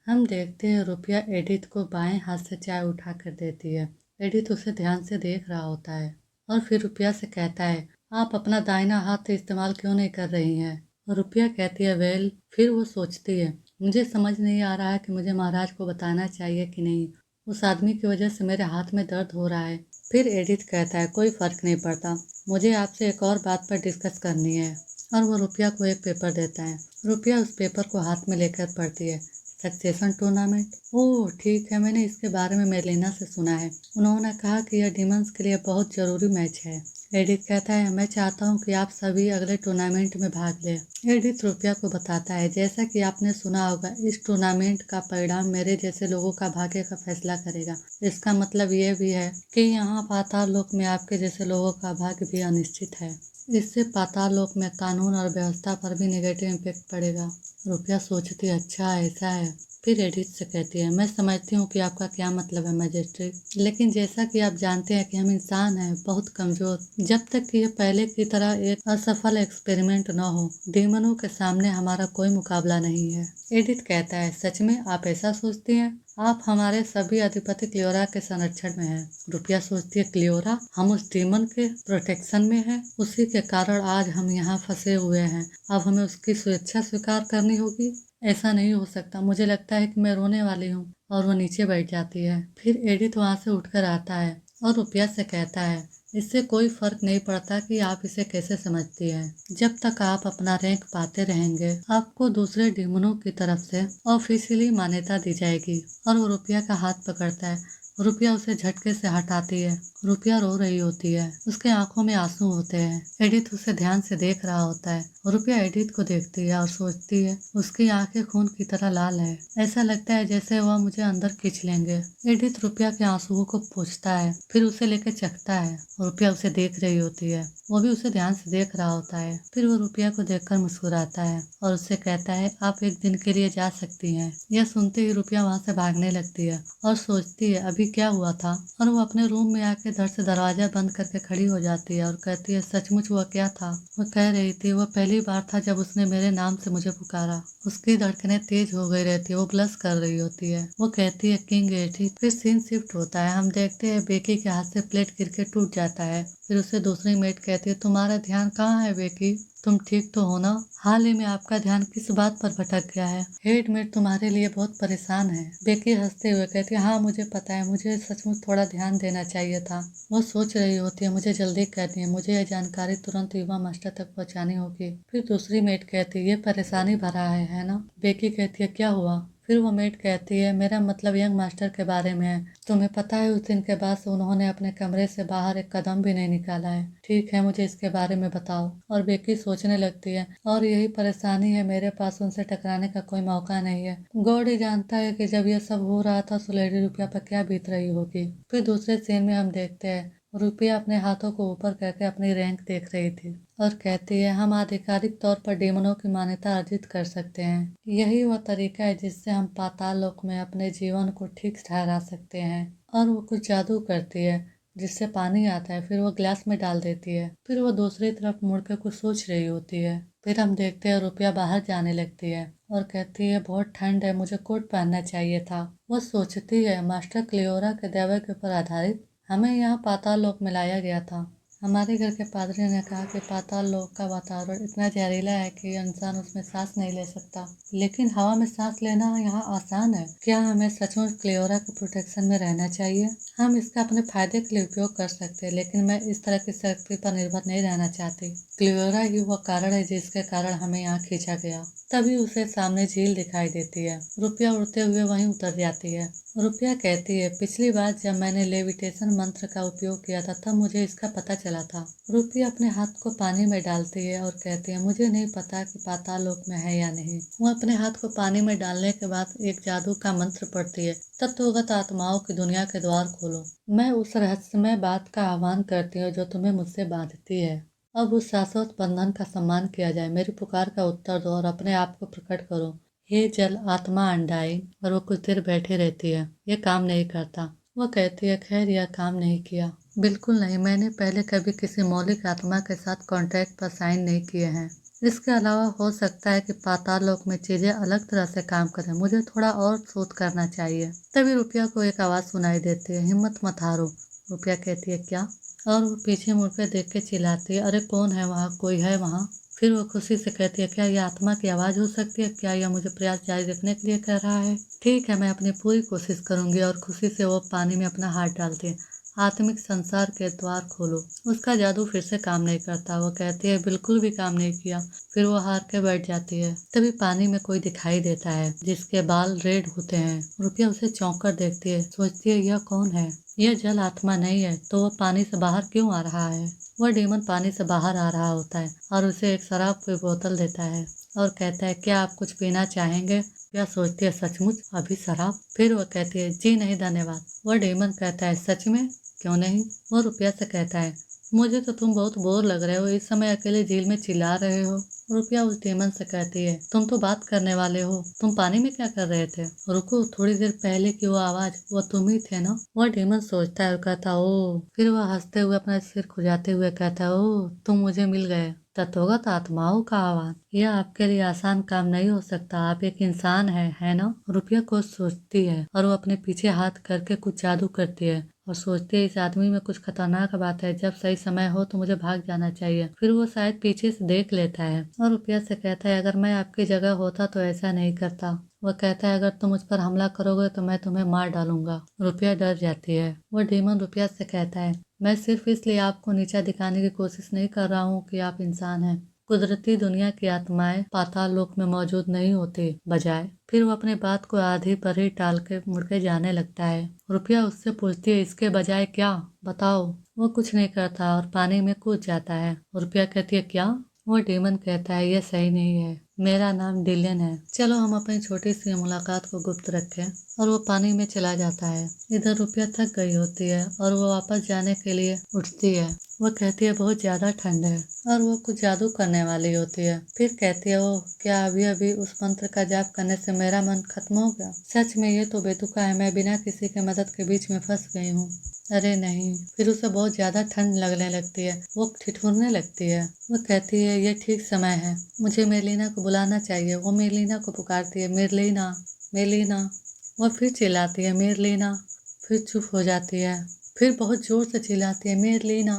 हम देखते हैं रुपया एडिथ को बाएं हाथ से चाय उठा कर देती है। एडिथ उसे ध्यान से देख रहा होता है और फिर रुपया से कहता है, आप अपना दाहिना हाथ इस्तेमाल क्यों नहीं कर रही हैं? और रुपया कहती है, वेल। फिर वो सोचती है, मुझे समझ नहीं आ रहा है कि मुझे महाराज को बताना चाहिए कि नहीं। उस आदमी की वजह से मेरे हाथ में दर्द हो रहा है। फिर एडिथ कहता है, कोई फर्क नहीं पड़ता, मुझे आपसे एक और बात पर डिस्कस करनी है। और वो रुपया को एक पेपर देता है। रुपया उस पेपर को हाथ में लेकर पढ़ती है। सक्सेशन टूर्नामेंट, ओह ठीक है, मैंने इसके बारे में मेलिना से सुना है। उन्होंने कहा कि यह डीमंस के लिए बहुत जरूरी मैच है। एडिथ कहता है, मैं चाहता हूँ कि आप सभी अगले टूर्नामेंट में भाग लें। एडिथ रुपया को बताता है, जैसा कि आपने सुना होगा, इस टूर्नामेंट का परिणाम मेरे जैसे लोगों का भाग्य का फैसला करेगा। इसका मतलब यह भी है कि यहाँ पाताल लोक में आपके जैसे लोगों का भाग्य भी अनिश्चित है। इससे पाताल लोक में कानून और व्यवस्था पर भी नेगेटिव इम्पैक्ट पड़ेगा। रुपया सोचती है, अच्छा ऐसा है। फिर एडिथ से कहती है, मैं समझती हूँ कि आपका क्या मतलब है मैजिस्ट्रेट, लेकिन जैसा कि आप जानते हैं कि हम इंसान हैं, बहुत कमजोर। जब तक कि यह पहले की तरह एक असफल एक्सपेरिमेंट न हो, डेमनों के सामने हमारा कोई मुकाबला नहीं है। एडिथ कहता है, सच में आप ऐसा सोचती हैं? आप हमारे सभी अधिपति क्लियोरा के संरक्षण में हैं। रुपया सोचती है, क्लियोरा? हम उस डीमन के प्रोटेक्शन में हैं, उसी के कारण आज हम यहाँ फंसे हुए हैं। अब हमें उसकी स्वेच्छा स्वीकार करनी होगी। ऐसा नहीं हो सकता, मुझे लगता है कि मैं रोने वाली हूँ। और वो नीचे बैठ जाती है। फिर एडिथ वहाँ से उठकर आता है और रुपया से कहता है, इससे कोई फर्क नहीं पड़ता कि आप इसे कैसे समझती हैं। जब तक आप अपना रैंक पाते रहेंगे, आपको दूसरे डीमनों की तरफ से ऑफिशियली मान्यता दी जाएगी। और वो रुपया का हाथ पकड़ता है। रुपया उसे झटके से हटाती है। रुपया रो रही होती है, उसके आंखों में आंसू होते हैं। एडिथ उसे ध्यान से देख रहा होता है। रुपया एडिथ को देखती है और सोचती है, उसकी आंखें खून की तरह लाल है। ऐसा लगता है जैसे वह मुझे अंदर खींच लेंगे। एडिथ रुपया के आंसुओं को पोंछता है, फिर उसे लेकर चखता है। रुपया उसे देख रही होती है, वो भी उसे ध्यान से देख रहा होता है। फिर वो रुपया को देखकर मुस्कुराता है और उससे कहता है, आप एक दिन के लिए जा सकती हैं। यह सुनते ही रुपया वहाँ से भागने लगती है और सोचती है, अभी क्या हुआ था। और वो अपने रूम में आके धड़ से दरवाजा बंद करके खड़ी हो जाती है और कहती है, सचमुच वह क्या था? वो कह रही थी, वह पहली बार था जब उसने मेरे नाम से मुझे पुकारा। उसकी धड़कनें तेज हो गई रहती है, वो ब्लश कर रही होती है। वो कहती है, किंग एडी। फिर सीन शिफ्ट होता है। हम देखते हैं बेकी के हाथ से प्लेट गिर के टूट जाता है। फिर उसे दूसरी मेट कहती है, तुम्हारा ध्यान कहाँ है बेकी? तुम ठीक तो हो ना? हाल ही में आपका ध्यान किस बात पर भटक गया है? हेड मेट तुम्हारे लिए बहुत परेशान है। बेकी हंसते हुए कहती है, हाँ मुझे पता है, मुझे सचमुच थोड़ा ध्यान देना चाहिए था। वो सोच रही होती है, मुझे जल्दी करनी है, मुझे यह जानकारी तुरंत युवा मास्टर तक पहुंचानी होगी। फिर दूसरी मेट कहती है, ये परेशानी भरा है ना? बेकी कहती है, क्या हुआ? फिर वो मेट कहती है, मेरा मतलब यंग मास्टर के बारे में है। तुम्हें पता है, उस दिन के बाद से उन्होंने अपने कमरे से बाहर एक कदम भी नहीं निकाला है। ठीक है, मुझे इसके बारे में बताओ। और बेकी सोचने लगती है, और यही परेशानी है, मेरे पास उनसे टकराने का कोई मौका नहीं है। गॉड ही जानता है कि जब यह सब हो रहा था तो लेडी रुपया पर क्या बीत रही होगी। फिर दूसरे सीन में हम देखते हैं, रुपया अपने हाथों को ऊपर करके अपनी रैंक देख रही थी और कहती है, हम आधिकारिक तौर पर डेमनों की मान्यता अर्जित कर सकते हैं। यही वह तरीका है जिससे हम पाताल लोक में अपने जीवन को ठीक ठहरा सकते हैं। और वो कुछ जादू करती है जिससे पानी आता है, फिर वो गिलास में डाल देती है। फिर वो दूसरी तरफ मुड़कर कुछ सोच रही होती है। फिर हम देखते हैं रुपया बाहर जाने लगती है और कहती है, बहुत ठंड है, मुझे कोट पहनना चाहिए था। वो सोचती है, मास्टर क्लियोरा के दावे के ऊपर आधारित हमें यहाँ पाताल लोक में लाया गया था। हमारे घर के पादरी ने कहा कि पाताल लोक का वातावरण इतना जहरीला है कि इंसान उसमें सांस नहीं ले सकता, लेकिन हवा में सांस लेना यहाँ आसान है। क्या हमें सचमुच क्लियोरा के प्रोटेक्शन में रहना चाहिए? हम इसका अपने फायदे के लिए उपयोग कर सकते हैं, लेकिन मैं इस तरह की शक्ति पर निर्भर नहीं रहना चाहती। क्लियोरा ही वह कारण है जिसके कारण हमें यहाँ खींचा गया। तभी उसे सामने झील दिखाई देती है। रुपया उड़ते हुए वहीं उतर जाती है। रुपया कहती है, पिछली बार जब मैंने लेविटेशन मंत्र का उपयोग किया था तब मुझे इसका पता चला था। रुपया अपने हाथ को पानी में डालती है और कहती है, मुझे नहीं पता कि पाताल लोक में है या नहीं। वो अपने हाथ को पानी में डालने के बाद एक जादू का मंत्र पढ़ती है, तत्वगत आत्माओं की दुनिया के द्वार खोलो। मैं उस रहस्यमय बात का आह्वान करती हूँ जो तुम्हें मुझसे बांधती है। अब उस शाश्वत बंधन का सम्मान किया जाए। मेरी पुकार का उत्तर दो और अपने आप को प्रकट करो। हे जल आत्मा अंडाई। और वो कुछ देर बैठे रहती है। ये काम नहीं करता। वो कहती है, खैर यह काम नहीं किया। बिल्कुल नहीं, मैंने पहले कभी किसी मौलिक आत्मा के साथ कॉन्ट्रैक्ट पर साइन नहीं किए हैं। इसके अलावा हो सकता है कि पाताल लोक में चीजें अलग तरह से काम करें, मुझे थोड़ा और शोध करना चाहिए। तभी रुपया को एक आवाज सुनाई देती है, हिम्मत मत हारो। रुपया कहती है क्या, और वो पीछे मुड़कर देख के चिल्लाती है, अरे कौन है वहाँ, कोई है वहाँ। फिर वो खुशी से कहती है, क्या यह आत्मा की आवाज हो सकती है, क्या यह मुझे प्रयास जारी रखने के लिए कह रहा है। ठीक है, मैं अपनी पूरी कोशिश करूंगी। और खुशी से वो पानी में अपना हाथ डालती है। आत्मिक संसार के द्वार खोलो। उसका जादू फिर से काम नहीं करता। वो कहती है बिल्कुल भी काम नहीं किया। फिर वो हार के बैठ जाती है। तभी पानी में कोई दिखाई देता है जिसके बाल रेड होते हैं। रुपया उसे चौंक कर देखती है, सोचती है यह कौन है, यह जल आत्मा नहीं है तो वह पानी से बाहर क्यों आ रहा है। वह डेमन पानी से बाहर आ रहा होता है और उसे एक शराब की बोतल देता है और कहता है क्या आप कुछ पीना चाहेंगे। वह सोचती है सचमुच अभी शराब। फिर वह कहती है जी नहीं धन्यवाद। वह डेमन कहता है सच में, क्यों नहीं। वह रुपया से कहता है मुझे तो तुम बहुत बोर लग रहे हो, इस समय अकेले झील में चिल्ला रहे हो। रुपया उस डेमन से कहती है तुम तो बात करने वाले हो, तुम पानी में क्या कर रहे थे। रुको, थोड़ी देर पहले की वो आवाज, वो तुम ही थे ना। वह डेमन सोचता है और कहता ओ। फिर वह हंसते हुए अपना सिर खुजाते हुए कहता है ओ तुम मुझे मिल गए। तथोगत आत्माओं का आह्वान, यह आपके लिए आसान काम नहीं हो सकता। आप एक इंसान है ना। रुपया को सोचती है और वो अपने पीछे हाथ करके कुछ जादू करती है और सोचती है इस आदमी में कुछ खतरनाक बात है, जब सही समय हो तो मुझे भाग जाना चाहिए। फिर वो शायद पीछे से देख लेता है और रुपया से कहता है अगर मैं आपकी जगह होता तो ऐसा नहीं करता। वह कहता है अगर तुम मुझ पर हमला करोगे तो मैं तुम्हें मार डालूंगा। रुपया डर जाती है। वह डेमन रुपया से कहता है मैं सिर्फ इसलिए आपको नीचा दिखाने की कोशिश नहीं कर रहा हूँ कि आप इंसान हैं। कुदरती दुनिया की आत्माएं पाताल लोक में मौजूद नहीं होती। बजाय फिर वो अपने बात को आधी पर ही टाल के मुड़ के जाने लगता है। रुपया उससे पूछती है इसके बजाय क्या, बताओ। वो कुछ नहीं करता और पानी में कूद जाता है। रुपया कहती है क्या। वो डेमन कहता है ये सही नहीं है, मेरा नाम डिलियन है, चलो हम अपनी छोटी सी मुलाकात को गुप्त रखें। और वो पानी में चला जाता है। इधर रुपया थक गई होती है और वो वापस जाने के लिए उठती है। वो कहती है बहुत ज्यादा ठंड है और वो कुछ जादू करने वाली होती है। फिर कहती है ओ क्या अभी अभी उस मंत्र का जाप करने से मेरा मन खत्म हो गया। सच में ये तो बेतुका है, मैं बिना किसी के मदद के बीच में फंस गई हूँ। अरे नहीं। फिर उसे बहुत ज्यादा ठंड लगने लगती है। वो ठिठुरने लगती है। वो कहती है ये ठीक समय है, मुझे मेलिना को बुलाना चाहिए। वो मेलिना को पुकारती है मेरलिना, मेलिना। वो फिर चिल्लाती है मेरलिना। फिर चुप हो जाती है। फिर बहुत जोर से चिल्लाती है मेरलिना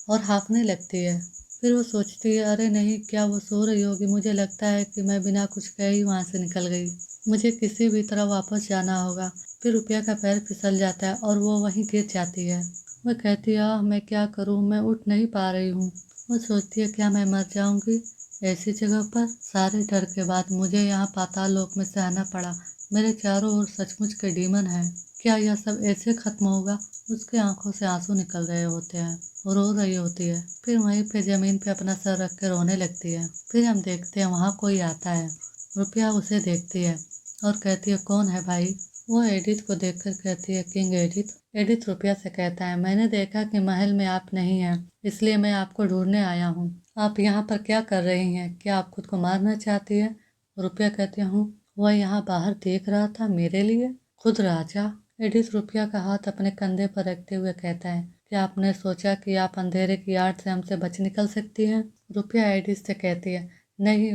और हाँफने लगती है। फिर वो सोचती है अरे नहीं, क्या वो सो रही होगी। मुझे लगता है कि मैं बिना कुछ कहे ही वहाँ से निकल गई। मुझे किसी भी तरह वापस जाना होगा। फिर रुपया का पैर फिसल जाता है और वो वहीं गिर जाती है। वह कहती है आह मैं क्या करूँ, मैं उठ नहीं पा रही हूँ। वो सोचती है क्या मैं मर जाऊंगी ऐसी जगह पर। सारे डर के बाद मुझे यहाँ पाताल लोक में सहना पड़ा। मेरे चारों ओर सचमुच के डीमन है। क्या यह सब ऐसे खत्म होगा। उसके आंखों से आंसू निकल रहे होते हैं, वो रो रही होती है। फिर वहीं पे जमीन पे अपना सर रख के रोने लगती है। फिर हम देखते हैं वहाँ कोई आता है। रुपया उसे देखती है और कहती है कौन है भाई। वो एडिथ को देखकर कहती है किंग एडिथ। एडिथ रुपया से कहता है मैंने देखा कि महल में आप नहीं हैं, इसलिए मैं आपको ढूंढने आया हूँ। आप यहाँ पर क्या कर रही हैं, क्या आप खुद को मारना चाहती है। रुपया कहती हूँ। वह यहाँ बाहर देख रहा था मेरे लिए, खुद राजा। एडिथ रुपया का हाथ अपने कंधे पर रखते हुए कहता है क्या आपने सोचा कि आप अंधेरे की आड़ से हमसे बच निकल सकती हैं। रुपया एडिथ से कहती है नहीं,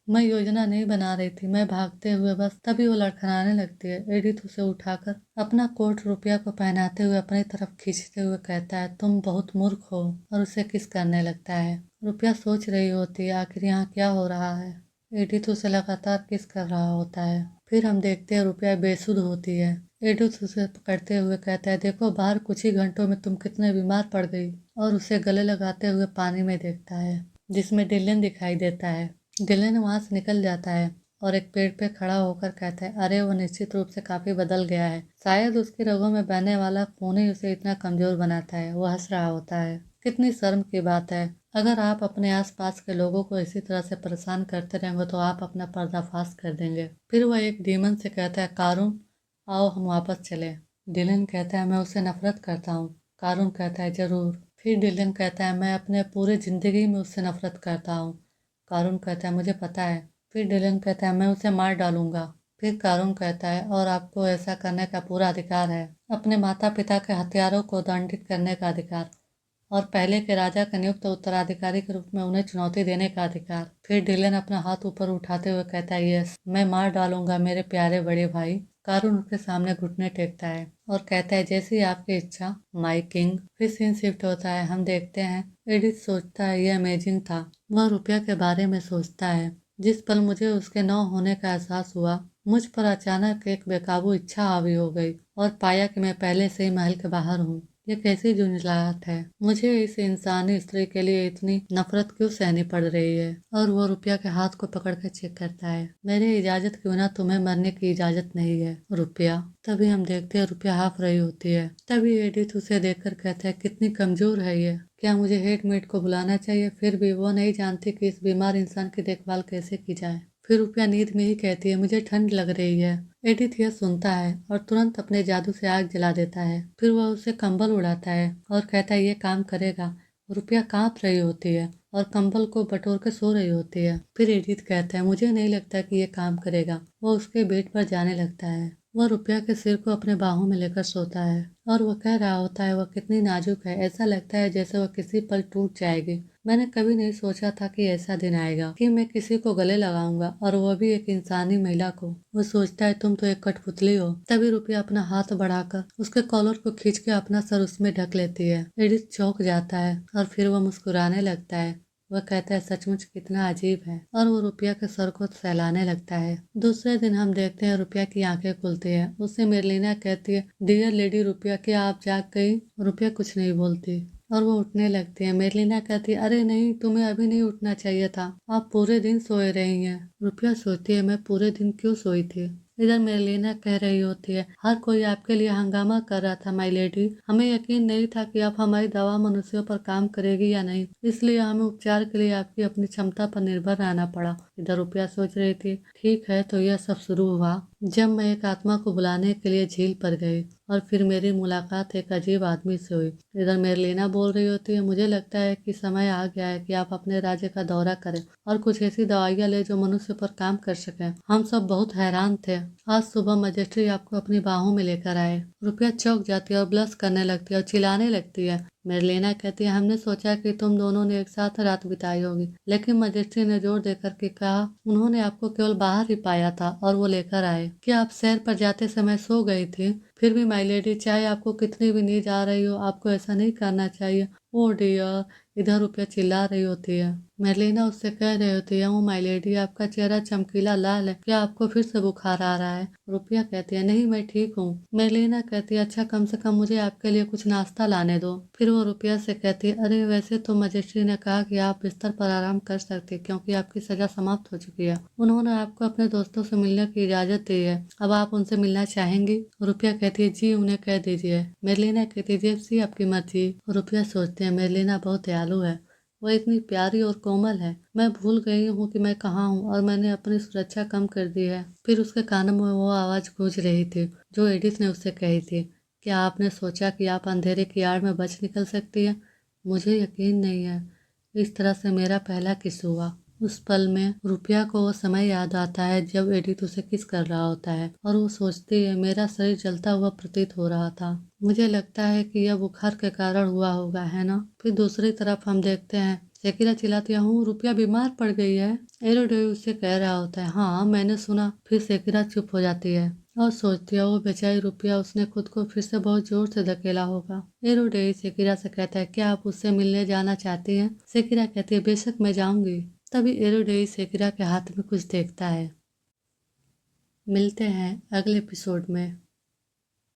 मैं योजना नहीं बना रही थी, मैं भागते हुए बस। तभी वो लड़खड़ाने लगती है। एडिथ उसे उठाकर अपना कोट रुपया को पहनाते हुए अपनी तरफ खींचते हुए कहता है तुम बहुत मूर्ख हो, और उसे किस करने लगता है। रुपया सोच रही होती है आखिर यहाँ क्या हो रहा है। एडिथ उसे लगातार किस कर रहा होता है। फिर हम देखते हैं रुपया बेसुध होती है। एडिथ उसे पकड़ते हुए कहता है देखो बाहर कुछ ही घंटों में तुम कितने बीमार पड़ गई। और उसे गले लगाते हुए पानी में देखता है जिसमें डिलियन दिखाई देता है। डिलियन वहां से निकल जाता है और एक पेड़ पे खड़ा होकर कहता है अरे वो निश्चित रूप से काफी बदल गया है, शायद उसकी रगों में बहने वाला खून ही उसे इतना कमजोर बनाता है। वो हंस रहा होता है। कितनी शर्म की बात है, अगर आप अपने आसपास के लोगों को इसी तरह से परेशान करते रहेंगे तो आप अपना पर्दाफाश कर देंगे। फिर वह एक डीमन से कहता है कारून आओ हम वापस चले। डिलियन कहता है मैं उससे नफरत करता हूँ। कारून कहता है जरूर। फिर डिलियन कहता है मैं अपने पूरे जिंदगी में उससे नफरत करता हूँ। कारून कहता है मुझे पता है। फिर डिलियन कहता है मैं उसे मार डालूंगा। फिर कारून कहता है और आपको ऐसा करने का पूरा अधिकार है, अपने माता पिता के हथियारों को दंडित करने का अधिकार। और पहले के राजा का नियुक्त उत्तराधिकारी के रूप में उन्हें चुनौती देने का अधिकार। फिर डिलन अपना हाथ ऊपर उठाते हुए कहता है, यस, मैं मार डालूंगा मेरे प्यारे बड़े भाई। कारून उसके सामने घुटने टेकता है और कहता है, जैसी आपकी इच्छा माई किंग। फिर सीन शिफ्ट होता है, हम देखते हैं एडिथ सोचता है ये अमेजिंग था। वह रुपया के बारे में सोचता है। जिस पल मुझे उसके न होने का एहसास हुआ, मुझ पर अचानक एक बेकाबू इच्छा हावी हो गई और पाया कि मैं पहले से ही महल के बाहर हूँ। ये कैसी झुंझलाहट है। मुझे इस इंसानी स्त्री के लिए इतनी नफरत क्यों सहनी पड़ रही है। और वो रुपया के हाथ को पकड़कर चेक करता है। मेरी इजाजत के बिना तुम्हें मरने की इजाजत नहीं है रुपया। तभी हम देखते हैं रुपया हाफ रही होती है। तभी एडिथ उसे देखकर कहता है, कितनी कमजोर है ये। क्या मुझे हेडमेड को बुलाना चाहिए? फिर भी वो नहीं जानती कि इस बीमार इंसान की देखभाल कैसे की जाए। फिर रुपया नींद में ही कहती है, मुझे ठंड लग रही है। एडिथ यह सुनता है और तुरंत अपने जादू से आग जला देता है। फिर वह उसे कंबल उड़ाता है और कहता है, ये काम करेगा। रुपया कांप रही होती है और कंबल को बटोर कर सो रही होती है। फिर एडिथ कहता है, मुझे नहीं लगता कि ये काम करेगा। वह उसके बेड पर जाने लगता है। वह रुपया के सिर को अपने बाहों में लेकर सोता है और वह कह रहा होता है, वह कितनी नाजुक है। ऐसा लगता है जैसे वह किसी पल टूट जाएगी। मैंने कभी नहीं सोचा था कि ऐसा दिन आएगा कि मैं किसी को गले लगाऊंगा, और वह भी एक इंसानी महिला को। वो सोचता है, तुम तो एक कठपुतली हो। तभी रुपया अपना हाथ बढ़ाकर उसके कॉलर को खींच के अपना सर उसमें ढक लेती है। एडिथ चौंक जाता है और फिर वह मुस्कुराने लगता है। वह कहता है, सचमुच कितना अजीब है। और वो रुपया के सर को सहलाने लगता है। दूसरे दिन हम देखते हैं रुपया की आंखें खुलती है। उससे मेरलिना कहती है, डियर लेडी रुपया, क्या आप जाग गई? रुपया कुछ नहीं बोलती और वो उठने लगती है। मेरलिना कहती है, अरे नहीं, तुम्हें अभी नहीं उठना चाहिए था, आप पूरे दिन सोए रही हैं। रुपया सोचती है, मैं पूरे दिन क्यों सोई थी। इधर मेरलिना कह रही होती है, हर कोई आपके लिए हंगामा कर रहा था माई लेडी। हमें यकीन नहीं था कि आप हमारी दवा मनुष्यों पर काम करेगी या नहीं, इसलिए हमें उपचार के लिए आपकी अपनी क्षमता पर निर्भर रहना पड़ा। इधर रुपया सोच रही थी, ठीक है, तो यह सब शुरू हुआ जब मैं एक आत्मा को बुलाने के लिए झील पर गई और फिर मेरी मुलाकात एक अजीब आदमी से हुई। इधर मेरलिना बोल रही होती है, मुझे लगता है कि समय आ गया है कि आप अपने राज्य का दौरा करें और कुछ ऐसी दवाइयाँ ले जो मनुष्य पर काम कर सके। हम सब बहुत हैरान थे। आज सुबह मजिस्ट्री आपको अपनी बाहों में लेकर आए। रुपया चौंक जाती है और ब्लश करने लगती है और चिल्लाने लगती है। मेरलिना कहती है, हमने सोचा कि तुम दोनों ने एक साथ रात बिताई होगी, लेकिन मजिस्ट्री ने जोर देकर के कहा उन्होंने आपको केवल बाहर ही पाया था और वो लेकर आए। क्या आप सैर पर जाते समय सो गई थी? फिर भी माई लेडी, चाहे आपको कितनी भी नींद आ रही हो, आपको ऐसा नहीं करना चाहिए। ओ डियर, इधर रुपया चिल्ला रही होती है। मेरलिना उससे कह रही होती है, ओ माई लेडी, आपका चेहरा चमकीला लाल है, क्या आपको फिर से बुखार आ रहा है? रुपया कहती है, नहीं, मैं ठीक हूँ। मेरलिना कहती है, अच्छा, कम से कम मुझे आपके लिए कुछ नाश्ता लाने दो। फिर वो रुपया से कहती है, अरे वैसे तो मजिस्ट्री ने कहा कि आप बिस्तर पर आराम कर सकते क्योंकि आपकी सजा समाप्त हो चुकी है। उन्होंने आपको अपने दोस्तों से मिलने की इजाजत दी है। अब आप उनसे मिलना चाहेंगी? रुपया कहती है, जी, उन्हें कह दीजिए। मेरलिना कहती है, जैसी आपकी मर्जी। रुपया सोचते हैं, मेरलिना बहुत दयालु है, वह इतनी प्यारी और कोमल है। मैं भूल गई हूँ कि मैं कहाँ हूँ और मैंने अपनी सुरक्षा कम कर दी है। फिर उसके कानों में वो आवाज गूंज रही थी जो एडिथ ने उससे कही थी, क्या आपने सोचा कि आप अंधेरे की आड़ में बच निकल सकती है? मुझे यकीन नहीं है। इस तरह से मेरा पहला किस हुआ। उस पल में रुपया को वो समय याद आता है जब एडिथ उसे किस कर रहा होता है और वो सोचती है, मेरा शरीर जलता हुआ प्रतीत हो रहा था। मुझे लगता है कि यह बुखार के कारण हुआ होगा, है ना? फिर दूसरी तरफ हम देखते हैं शेकिरा चिल्लाती है, हूँ, रुपया बीमार पड़ गई है। एरोडे उससे कह रहा होता है, हाँ, मैंने सुना। फिर शेकिरा चुप हो जाती है और सोचती है, वो बेचारी रुपया, उसने खुद को फिर से बहुत जोर से धकेला होगा। एरोडे शेकिरा से कहता है, क्या आप उससे मिलने जाना चाहती हैं? शेकिरा कहती है, बेशक, मैं जाऊंगी। तभी एरोडे शेकिरा के हाथ में कुछ देखता है। मिलते हैं अगले एपिसोड में।